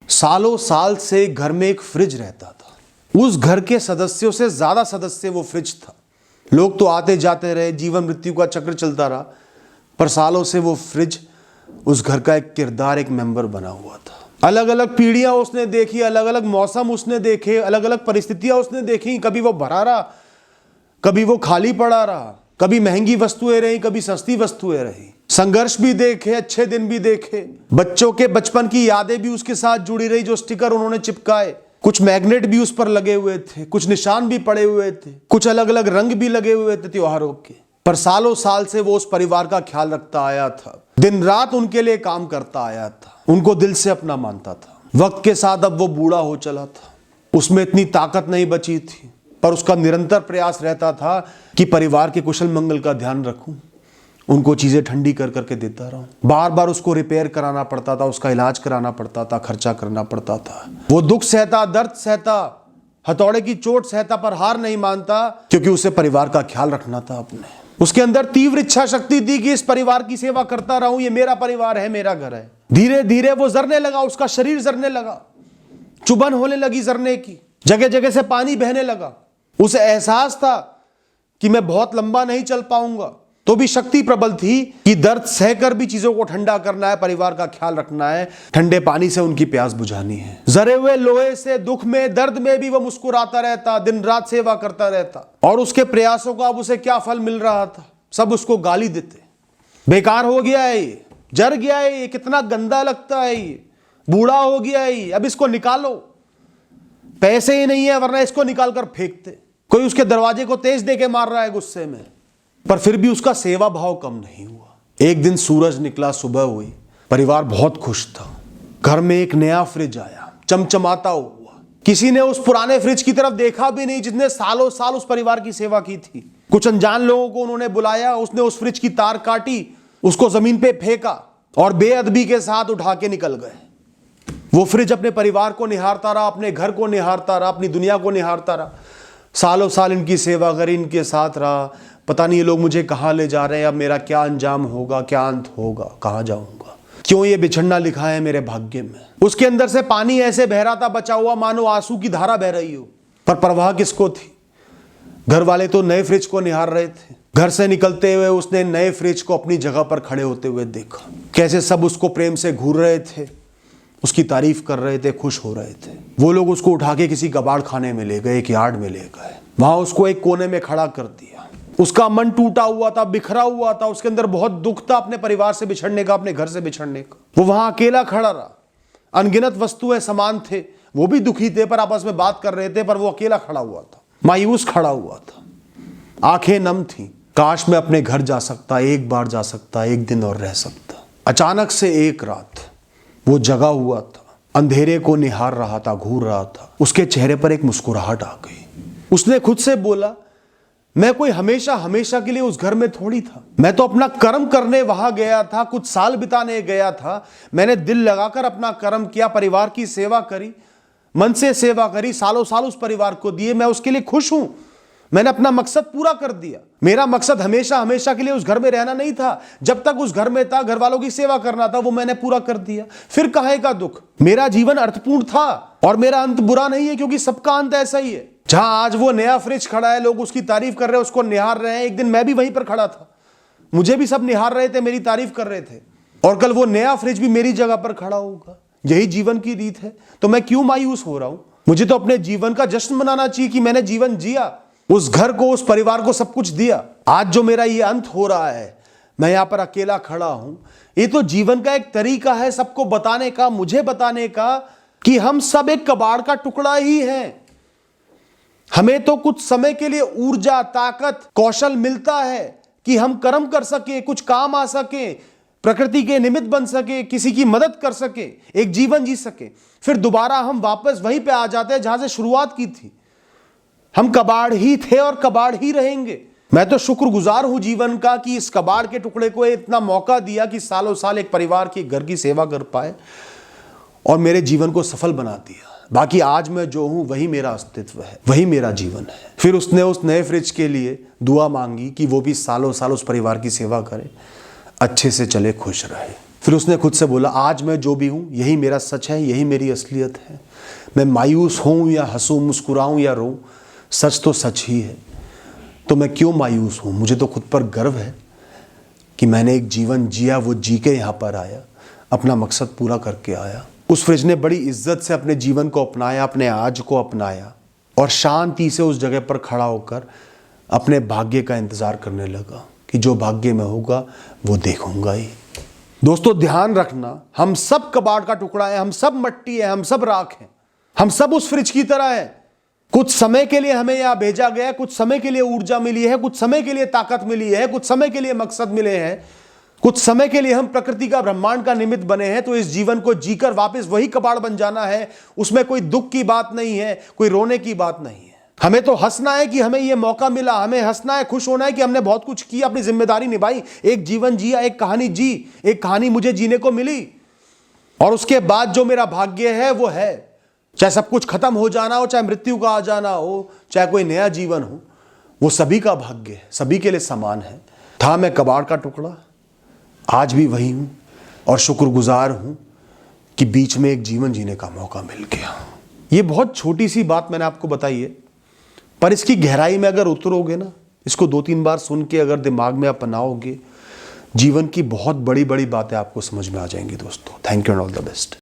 सालों साल से घर में एक फ्रिज रहता था। उस घर के सदस्यों से ज्यादा सदस्य वो फ्रिज था। लोग तो आते जाते रहे, जीवन मृत्यु का चक्र चलता रहा, पर सालों से वो फ्रिज उस घर का एक किरदार, एक मेंबर बना हुआ था। अलग अलग पीढ़ियां उसने देखी, अलग अलग मौसम उसने देखे, अलग अलग परिस्थितियां उसने देखी। कभी वो भरा रहा, कभी वो खाली पड़ा रहा, कभी महंगी वस्तुएं रही, कभी सस्ती वस्तुएं रही। संघर्ष भी देखे, अच्छे दिन भी देखे। बच्चों के बचपन की यादें भी उसके साथ जुड़ी रही, जो स्टिकर उन्होंने चिपकाए। कुछ मैग्नेट भी उस पर लगे हुए थे, कुछ निशान भी पड़े हुए थे, कुछ अलग अलग रंग भी लगे हुए थे त्योहारों के। पर सालों साल से वो उस परिवार का ख्याल रखता आया था, दिन रात उनके लिए काम करता आया था, उनको दिल से अपना मानता था। वक्त के साथ अब वो बूढ़ा हो चला था, उसमें इतनी ताकत नहीं बची थी, पर उसका निरंतर प्रयास रहता था कि परिवार के कुशल मंगल का ध्यान रखूं, उनको चीजें ठंडी कर करके देता रहूं। बार बार उसको रिपेयर कराना पड़ता था, उसका इलाज कराना पड़ता था, खर्चा करना पड़ता था। वो दुख सहता, दर्द सहता, हथौड़े की चोट सहता, पर हार नहीं मानता, क्योंकि उसे परिवार का ख्याल रखना था अपने। उसके अंदर तीव्र इच्छा शक्ति थी कि इस परिवार की सेवा करता रहूं, ये मेरा परिवार है, मेरा घर है। धीरे धीरे वो जरने लगा, उसका शरीर जरने लगा, चुभन होने लगी जरने की, जगह जगह से पानी बहने लगा। उसे एहसास था कि मैं बहुत लंबा नहीं चल पाऊंगा, तो भी शक्ति प्रबल थी कि दर्द सहकर भी चीजों को ठंडा करना है, परिवार का ख्याल रखना है, ठंडे पानी से उनकी प्यास बुझानी है। जरे हुए लोहे से दुख में, दर्द में भी वो मुस्कुराता रहता, दिन रात सेवा करता रहता। और उसके प्रयासों का अब उसे क्या फल मिल रहा था? सब उसको गाली देते, बेकार हो गया है ये, जर गया है ये, कितना गंदा लगता है ये, बूढ़ा हो गया है ये, अब इसको निकालो, पैसे ही नहीं है वरना इसको निकाल कर फेंकते। कोई उसके दरवाजे को तेज देके मार रहा है गुस्से में, पर फिर भी उसका सेवा भाव कम नहीं हुआ। एक दिन सूरज निकला, सुबह हुई, परिवार बहुत खुश था। घर में एक नया फ्रिज आया, चमचमाता हुआ। किसी ने उस पुराने फ्रिज की तरफ देखा भी नहीं, जिसने सालों साल उस परिवार की सेवा की थी। कुछ अनजान लोगों को उन्होंने बुलाया, उसने उस फ्रिज की तार काटी, उसको जमीन पे फेंका और बेअदबी के साथ उठा के निकल गए। वो फ्रिज अपने परिवार को निहारता रहा, अपने घर को निहारता रहा, अपनी दुनिया को निहारता रहा। सालों साल इनकी सेवा करी, इनके साथ रहा। पता नहीं ये लोग मुझे कहाँ ले जा रहे हैं, अब मेरा क्या अंजाम होगा, क्या अंत होगा, कहाँ जाऊंगा, क्यों ये बिछड़ना लिखा है मेरे भाग्य में। उसके अंदर से पानी ऐसे बह रहा था, बचा हुआ, मानो आंसू की धारा बह रही हो। पर परवाह किसको थी? घर वाले तो नए फ्रिज को निहार रहे थे। घर से निकलते हुए उसने नए फ्रिज को अपनी जगह पर खड़े होते हुए देखा। कैसे सब उसको प्रेम से घूर रहे थे, उसकी तारीफ कर रहे थे, खुश हो रहे थे। वो लोग उसको उठा के किसी कबाड़ खाने में ले गए, एक यार्ड में ले गए, वहां उसको एक कोने में खड़ा कर दिया। उसका मन टूटा हुआ था, बिखरा हुआ था, उसके अंदर बहुत दुख था अपने परिवार से बिछड़ने का, अपने घर से बिछड़ने का। वो वहां अकेला खड़ा रहा। अनगिनत वस्तुएं सामान थे, वो भी दुखी थे, पर आपस में बात कर रहे थे, पर वो अकेला खड़ा हुआ था, मायूस खड़ा हुआ था, आंखें नम थी। काश मैं अपने घर जा सकता, एक बार जा सकता, एक दिन और रह सकता। अचानक से एक रात वो जगा हुआ था, अंधेरे को निहार रहा था, घूर रहा था। उसके चेहरे पर एक मुस्कुराहट आ गई। उसने खुद से बोला, मैं कोई हमेशा हमेशा के लिए उस घर में थोड़ी था। मैं तो अपना कर्म करने वहां गया था, कुछ साल बिताने गया था। मैंने दिल लगाकर अपना कर्म किया, परिवार की सेवा करी, मन से सेवा करी, सालों साल उस परिवार को दिए। मैं उसके लिए खुश हूं, मैंने अपना मकसद पूरा कर दिया। मेरा मकसद हमेशा हमेशा के लिए उस घर में रहना नहीं था। जब तक उस घर में था, घर वालों की सेवा करना था, वो मैंने पूरा कर दिया। फिर काहे का दुख? मेरा जीवन अर्थपूर्ण था और मेरा अंत बुरा नहीं है, क्योंकि सबका अंत ऐसा ही है। जहां आज वो नया फ्रिज खड़ा है, लोग उसकी तारीफ कर रहे हैं, उसको निहार रहे हैं। एक दिन मैं भी वहीं पर खड़ा था, मुझे भी सब निहार रहे थे, मेरी तारीफ कर रहे थे, और कल वो नया फ्रिज भी मेरी जगह पर खड़ा होगा। यही जीवन की रीत है, तो मैं क्यों मायूस हो रहा हूं? मुझे तो अपने जीवन का जश्न मनाना चाहिए कि मैंने जीवन जिया, उस घर को, उस परिवार को सब कुछ दिया। आज जो मेरा ये अंत हो रहा है, मैं यहां पर अकेला खड़ा हूं, ये तो जीवन का एक तरीका है सबको बताने का, मुझे बताने का, कि हम सब एक कबाड़ का टुकड़ा ही हैं। हमें तो कुछ समय के लिए ऊर्जा, ताकत, कौशल मिलता है कि हम कर्म कर सके, कुछ काम आ सके, प्रकृति के निमित्त बन सके, किसी की मदद कर सके, एक जीवन जी सके। फिर दोबारा हम वापस वहीं पे आ जाते हैं जहां से शुरुआत की थी। हम कबाड़ ही थे और कबाड़ ही रहेंगे। मैं तो शुक्रगुजार हूं जीवन का कि इस कबाड़ के टुकड़े को इतना मौका दिया कि सालों साल एक परिवार की, घर की सेवा कर पाए और मेरे जीवन को सफल बना दिया। बाकी आज मैं जो हूं वही मेरा अस्तित्व है, वही मेरा जीवन है। फिर उसने उस नए फ्रिज के लिए दुआ मांगी कि वो भी सालों साल उस परिवार की सेवा करे, अच्छे से चले, खुश रहे। फिर उसने खुद से बोला, आज मैं जो भी हूँ यही मेरा सच है, यही मेरी असलियत है। मैं मायूस हूँ या हंसूँ, मुस्कुराऊँ या रोऊँ, सच तो सच ही है। तो मैं क्यों मायूस हूँ? मुझे तो खुद पर गर्व है कि मैंने एक जीवन जिया, वो जी के यहाँ पर आया, अपना मकसद पूरा करके आया। उस फ्रिज ने बड़ी इज्जत से अपने जीवन को अपनाया, अपने आज को अपनाया और शांति से उस जगह पर खड़ा होकर अपने भाग्य का इंतजार करने लगा कि जो भाग्य में होगा वो देखूंगा ही। दोस्तों ध्यान रखना, हम सब कबाड़ का टुकड़ा है, हम सब मट्टी है, हम सब राख हैं, हम सब उस फ्रिज की तरह है। कुछ समय के लिए हमें यहां भेजा गया, कुछ समय के लिए ऊर्जा मिली है, कुछ समय के लिए ताकत मिली है, कुछ समय के लिए मकसद मिले हैं, कुछ समय के लिए हम प्रकृति का, ब्रह्मांड का निमित्त बने हैं। तो इस जीवन को जीकर वापस वही कबाड़ बन जाना है। उसमें कोई दुख की बात नहीं है, कोई रोने की बात नहीं है। हमें तो हंसना है कि हमें यह मौका मिला, हमें हंसना है, खुश होना है कि हमने बहुत कुछ किया, अपनी जिम्मेदारी निभाई, एक जीवन जिया, एक कहानी जी, एक कहानी मुझे जीने को मिली। और उसके बाद जो मेरा भाग्य है वो है, चाहे सब कुछ खत्म हो जाना हो, चाहे मृत्यु का आ जाना हो, चाहे कोई नया जीवन हो, वो सभी का भाग्य है, सभी के लिए समान है। था मैं कबाड़ का टुकड़ा, आज भी वही हूं और शुक्रगुजार हूं कि बीच में एक जीवन जीने का मौका मिल गया। ये बहुत छोटी सी बात मैंने आपको बताई है, पर इसकी गहराई में अगर उतरोगे ना, इसको 2-3 बार सुन के अगर दिमाग में अपनाओगे, जीवन की बहुत बड़ी बड़ी बातें आपको समझ में आ जाएंगी दोस्तों। Thank you and all the best.